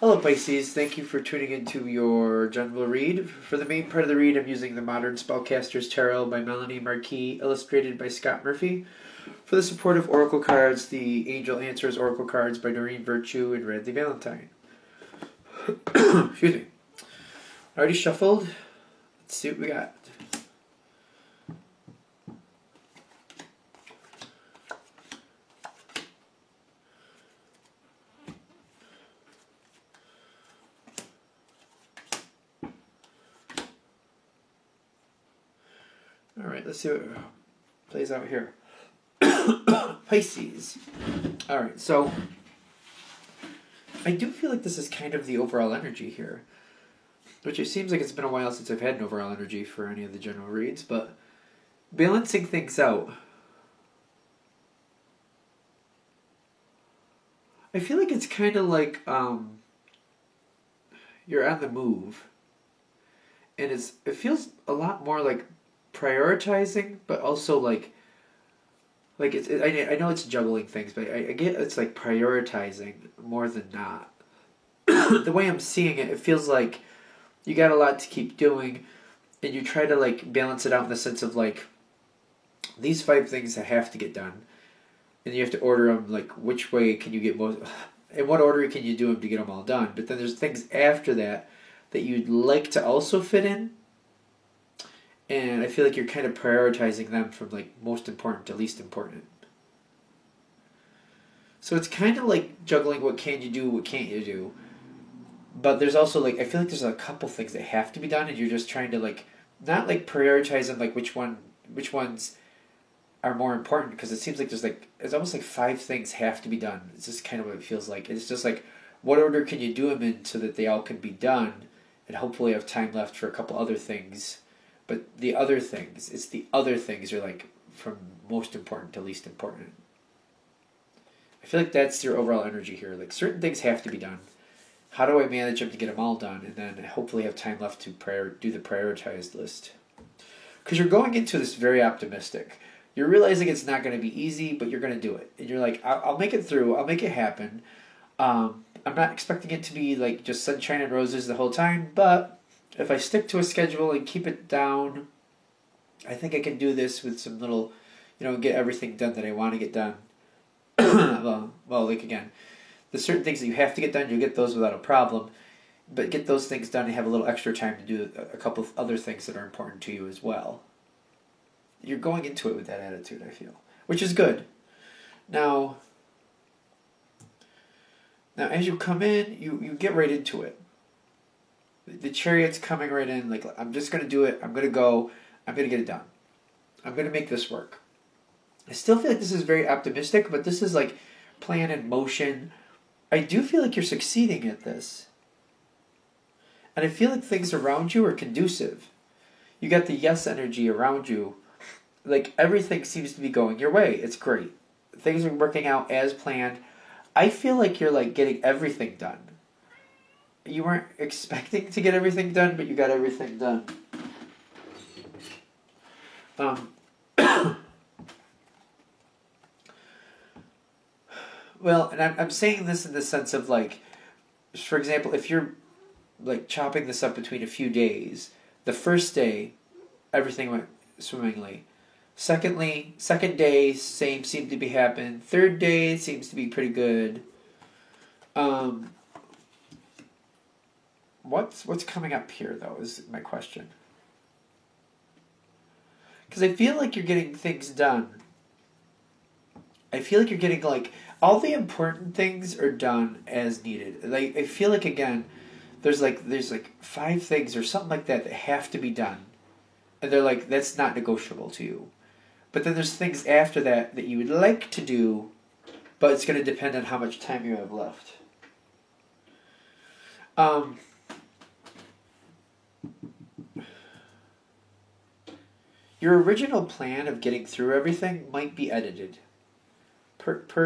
Hello Pisces, thank you for tuning into your general read. For the main part of the read, I'm using the Modern Spellcaster's Tarot by Melanie Marquis, illustrated by Scott Murphy. For the supportive oracle cards, the Angel Answers Oracle cards by Noreen Virtue and Radley Valentine. Excuse me. Already shuffled. Let's see what we got. Alright, let's see what plays out here. Pisces. Alright, so I do feel like this is kind of the overall energy here. Which it seems like it's been a while since I've had an overall energy for any of the general reads, but balancing things out. I feel like it's kind of like you're on the move. And it feels a lot more like prioritizing, but also like I know it's juggling things, but I get it's like prioritizing more than not. The way I'm seeing it, it feels like you got a lot to keep doing, and you try to like balance it out in the sense of like these 5 things that have to get done, and you have to order them like which way can you get most, in what order can you do them to get them all done. But then there's things after that that you'd like to also fit in. And I feel like you're kind of prioritizing them from like most important to least important. So it's kind of like juggling what can you do, what can't you do. But there's also like, I feel like there's a couple things that have to be done, and you're just trying to like, not like prioritize them like which ones are more important, because it seems like it's almost like 5 things have to be done. It's just kind of what it feels like. It's just like, what order can you do them in so that they all can be done, and hopefully have time left for a couple other things. But the other things, it's the other things are like from most important to least important. I feel like that's your overall energy here. Like certain things have to be done. How do I manage them to get them all done, and then hopefully have time left to do the prioritized list? Because you're going into this very optimistic. You're realizing it's not going to be easy, but you're going to do it. And you're like, I'll make it through. I'll make it happen. I'm not expecting it to be like just sunshine and roses the whole time, but if I stick to a schedule and keep it down, I think I can do this with some little, get everything done that I want to get done. well, like again, the certain things that you have to get done, you'll get those without a problem. But get those things done and have a little extra time to do a couple of other things that are important to you as well. You're going into it with that attitude, I feel, which is good. Now as you come in, you get right into it. The Chariot's coming right in, like, I'm just going to do it, I'm going to go, I'm going to get it done. I'm going to make this work. I still feel like this is very optimistic, but this is like plan in motion. I do feel like you're succeeding at this. And I feel like things around you are conducive. You got the yes energy around you. Like, everything seems to be going your way. It's great. Things are working out as planned. I feel like you're like getting everything done. You weren't expecting to get everything done, but you got everything done. Well, and I'm saying this in the sense of like, for example, if you're like chopping this up between a few days, the first day, everything went swimmingly. Second day, same seemed to be happening. Third day seems to be pretty good. What's coming up here, though, is my question. Because I feel like you're getting things done. I feel like you're getting, like, all the important things are done as needed. Like, I feel like, again, there's 5 things or something like that have to be done. And they're like, that's not negotiable to you. But then there's things after that you would like to do, but it's going to depend on how much time you have left. Your original plan of getting through everything might be edited. I don't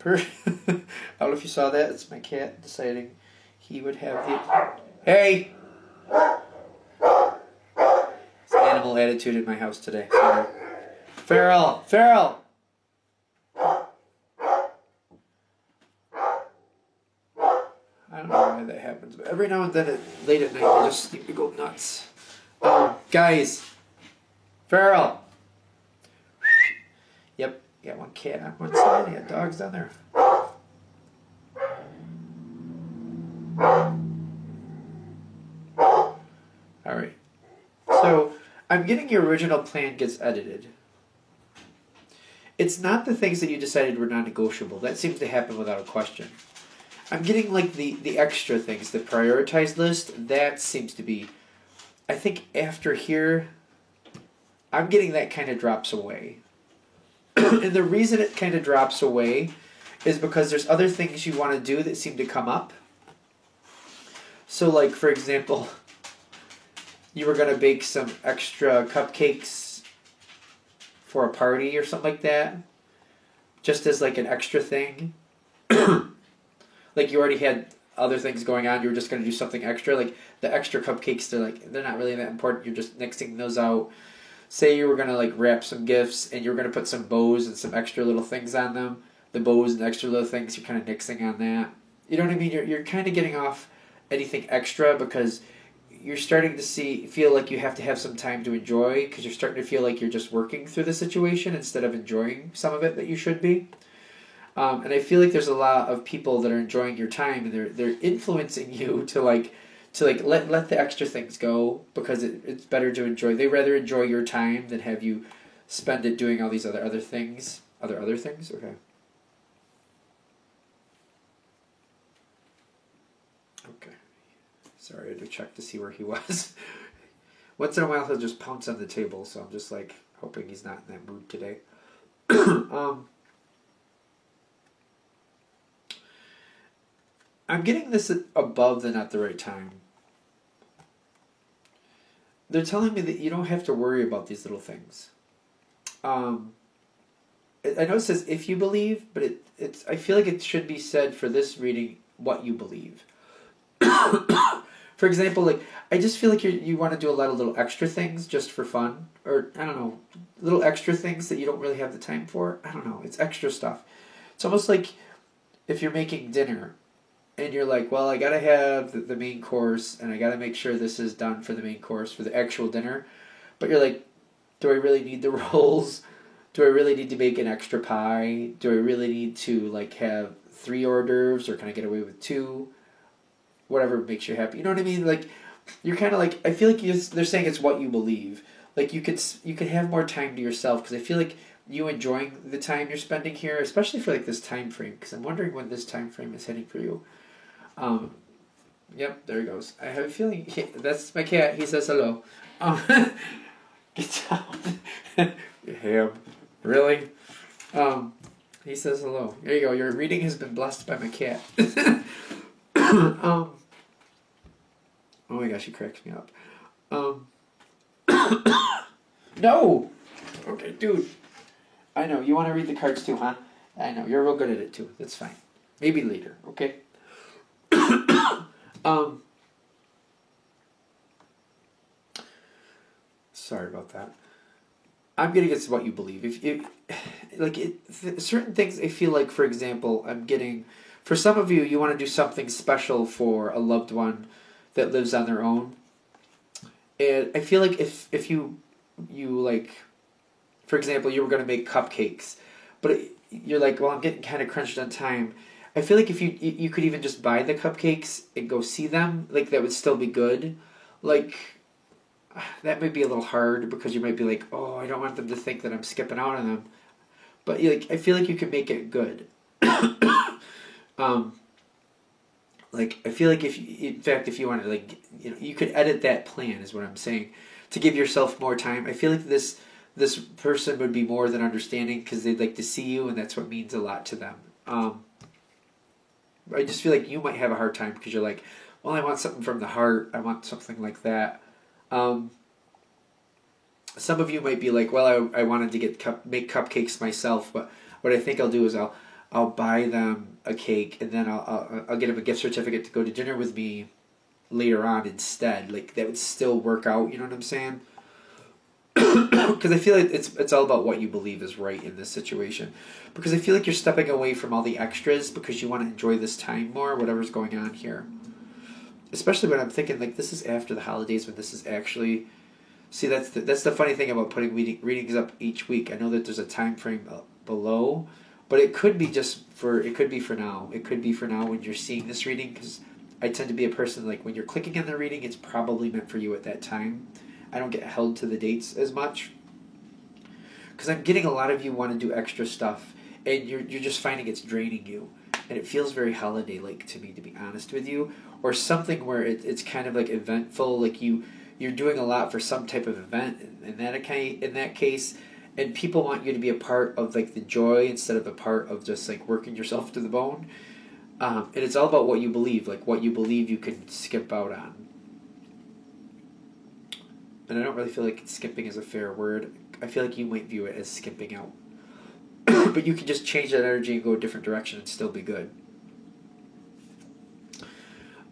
know if you saw that. It's my cat deciding he would have the... Hey! It's animal attitude in my house today. Sorry. Feral! I don't know why that happens, but every now and then, late at night, I just seem to go nuts. Guys, Farrell. Yep, you got one cat on one side, you got dogs down there. Alright. So, I'm getting your original plan gets edited. It's not the things that you decided were non-negotiable. That seems to happen without a question. I'm getting like the extra things, the prioritized list, that seems to be, I think after here, I'm getting that kind of drops away. And the reason it kind of drops away is because there's other things you want to do that seem to come up. So like, for example, you were going to bake some extra cupcakes for a party or something like that, just as like an extra thing. Like you already had other things going on, you were just going to do something extra. Like the extra cupcakes, they're not really that important. You're just nixing those out. Say you were going to like wrap some gifts and you were going to put some bows and some extra little things on them. The bows and the extra little things, you're kind of nixing on that. You know what I mean? You're kind of getting off anything extra because you're starting to feel like you have to have some time to enjoy because you're starting to feel like you're just working through the situation instead of enjoying some of it that you should be. And I feel like there's a lot of people that are enjoying your time and they're influencing you to let the extra things go because it's better to enjoy. They rather enjoy your time than have you spend it doing all these other things. Other things? Okay. Okay. Sorry, I had to check to see where he was. Once in a while he'll just pounce on the table, so I'm just like hoping he's not in that mood today. I'm getting this above the not the right time. They're telling me that you don't have to worry about these little things. I know it says if you believe, but it's. I feel like it should be said for this reading what you believe. For example, like I just feel like you want to do a lot of little extra things just for fun, or I don't know, little extra things that you don't really have the time for. I don't know. It's extra stuff. It's almost like if you're making dinner. And you're like, well, I gotta have the main course, and I gotta make sure this is done for the main course for the actual dinner. But you're like, do I really need the rolls? Do I really need to make an extra pie? Do I really need to like have 3 hors d'oeuvres, or can I get away with 2? Whatever makes you happy. You know what I mean? Like, you're kind of like, I feel like they're saying it's what you believe. Like you could have more time to yourself because I feel like you enjoying the time you're spending here, especially for like this time frame. Because I'm wondering when this time frame is hitting for you. Yep, there he goes. I have a feeling that's my cat. He says hello. Get down. Him. Really? He says hello. There you go. Your reading has been blessed by my cat. Oh my gosh, he cracks me up. No! Okay, dude. I know, you want to read the cards too, huh? I know, you're real good at it too. That's fine. Maybe later, okay? Sorry about that. I'm gonna get to what you believe. Certain things I feel like, for example, I'm getting. For some of you, you want to do something special for a loved one that lives on their own, and I feel like if you like, for example, you were gonna make cupcakes, but you're like, well, I'm getting kind of crunched on time. I feel like if you could even just buy the cupcakes and go see them, like that would still be good. Like that might be a little hard because you might be like, oh, I don't want them to think that I'm skipping out on them. But like I feel like you could make it good. Like I feel like if you wanted, like, you know, you could edit that plan is what I'm saying to give yourself more time. I feel like this person would be more than understanding because they'd like to see you and that's what means a lot to them. I just feel like you might have a hard time because you're like, well, I want something from the heart. I want something like that. Some of you might be like, well, I wanted to make cupcakes myself, but what I think I'll do is I'll buy them a cake and then I'll get them a gift certificate to go to dinner with me later on instead. Like that would still work out. You know what I'm saying? because I feel like it's all about what you believe is right in this situation. Because I feel like you're stepping away from all the extras because you want to enjoy this time more, whatever's going on here. Especially when I'm thinking like this is after the holidays when this is actually. See, that's the funny thing about putting readings up each week. I know that there's a time frame below, but it could be it could be for now. It could be for now when you're seeing this reading, because I tend to be a person like when you're clicking on the reading, it's probably meant for you at that time. I don't get held to the dates as much because I'm getting a lot of you want to do extra stuff, and you're just finding it's draining you, and it feels very holiday like to me, to be honest with you, or something where it's kind of like eventful, like you're doing a lot for some type of event in that case, and people want you to be a part of like the joy instead of a part of just like working yourself to the bone. And it's all about what you believe, like what you believe you can skip out on. And I don't really feel like skipping is a fair word. I feel like you might view it as skipping out. But you can just change that energy and go a different direction and still be good.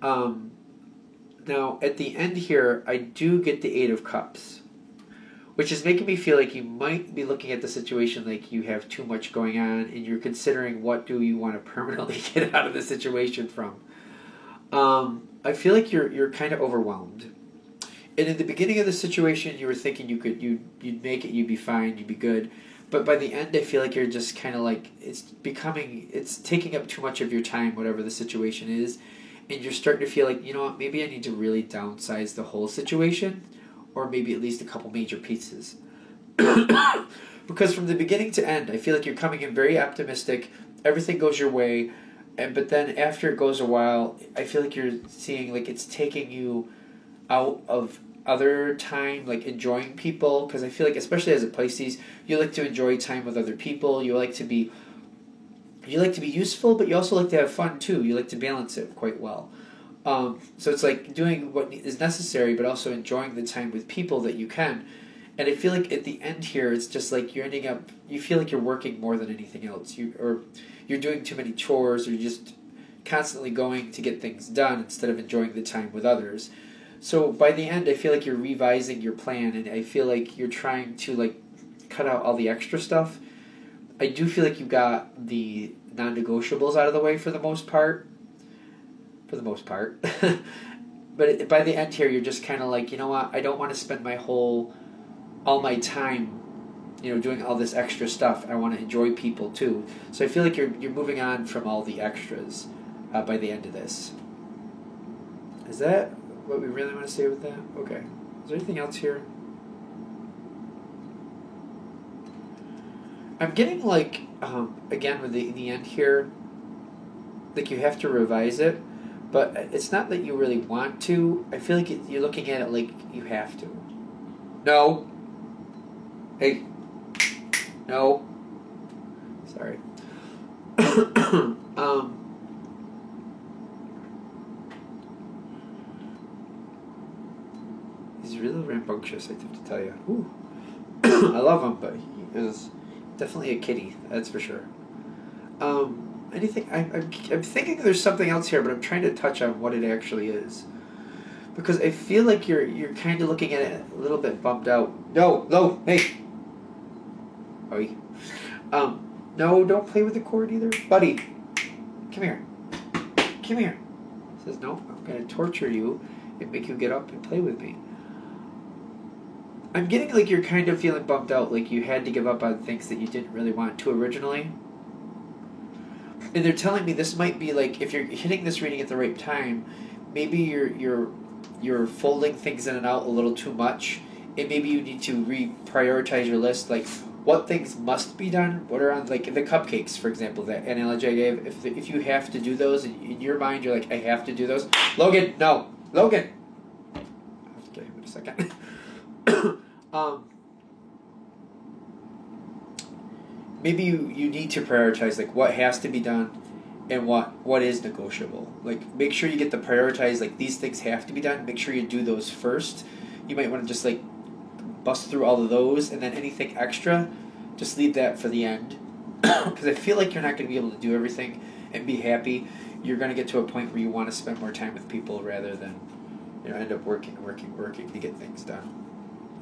Now, at the end here, I do get the Eight of Cups, which is making me feel like you might be looking at the situation like you have too much going on and you're considering what do you want to permanently get out of the situation from. I feel like you're kind of overwhelmed. And in the beginning of the situation, you were thinking you'd make it, you'd be fine, you'd be good. But by the end, I feel like you're just kind of like, it's taking up too much of your time, whatever the situation is. And you're starting to feel like, you know what, maybe I need to really downsize the whole situation, or maybe at least a couple major pieces. Because from the beginning to end, I feel like you're coming in very optimistic, everything goes your way, but then after it goes a while, I feel like you're seeing like it's taking you out of other time, like enjoying people, because I feel like especially as a Pisces, you like to enjoy time with other people, you like to be useful, but you also like to have fun too. You like to balance it quite well. So it's like doing what is necessary, but also enjoying the time with people that you can. And I feel like at the end here, it's just like you're ending up. You feel like you're working more than anything else. You're doing too many chores, or you're just constantly going to get things done instead of enjoying the time with others. So by the end, I feel like you're revising your plan, and I feel like you're trying to like cut out all the extra stuff. I do feel like you got the non-negotiables out of the way for the most part. But by the end here, you're just kind of like, you know what? I don't want to spend all my time, doing all this extra stuff. I want to enjoy people too. So I feel like you're moving on from all the extras by the end of this. Is that what we really want to say with that? Okay. Is there anything else here? I'm getting like, again with the end here, like you have to revise it, but it's not that you really want to. I feel like you're looking at it like you have to. No. Hey. No. Sorry. He's really rambunctious, I have to tell you. Ooh. I love him, but he is definitely a kitty, that's for sure. Anything? I'm thinking there's something else here, but I'm trying to touch on what it actually is, because I feel like you're kind of looking at it a little bit bummed out. No, hey. Oi. No, don't play with the cord either, buddy. Come here. He says no. I'm gonna torture you and make you get up and play with me. I'm getting like you're kind of feeling bummed out, like you had to give up on things that you didn't really want to originally. And they're telling me this might be like, if you're hitting this reading at the right time, maybe you're folding things in and out a little too much, and maybe you need to reprioritize your list, like what things must be done, what are on, like the cupcakes, for example, that analogy I gave. If you have to do those, in your mind you're like, I have to do those. Logan, no. Logan! I'll have to get him in a second. Maybe you need to prioritize like what has to be done and what is negotiable. Like make sure you get the prioritize, like these things have to be done. Make sure you do those first. You might want to just like bust through all of those, and then anything extra, just leave that for the end. Because I feel like you're not going to be able to do everything and be happy. You're going to get to a point where you want to spend more time with people rather than end up working to get things done.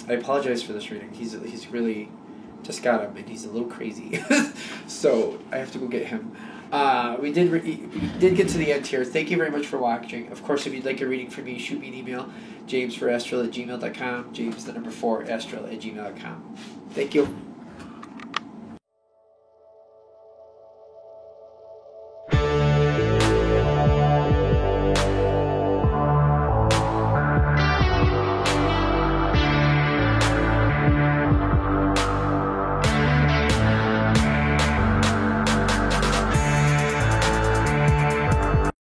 I apologize for this reading. He's really just got him, and he's a little crazy. So I have to go get him. We did get to the end here. Thank you very much for watching. Of course, if you'd like a reading from me, shoot me an email, james4astral@gmail.com, james4astral@gmail.com. Thank you.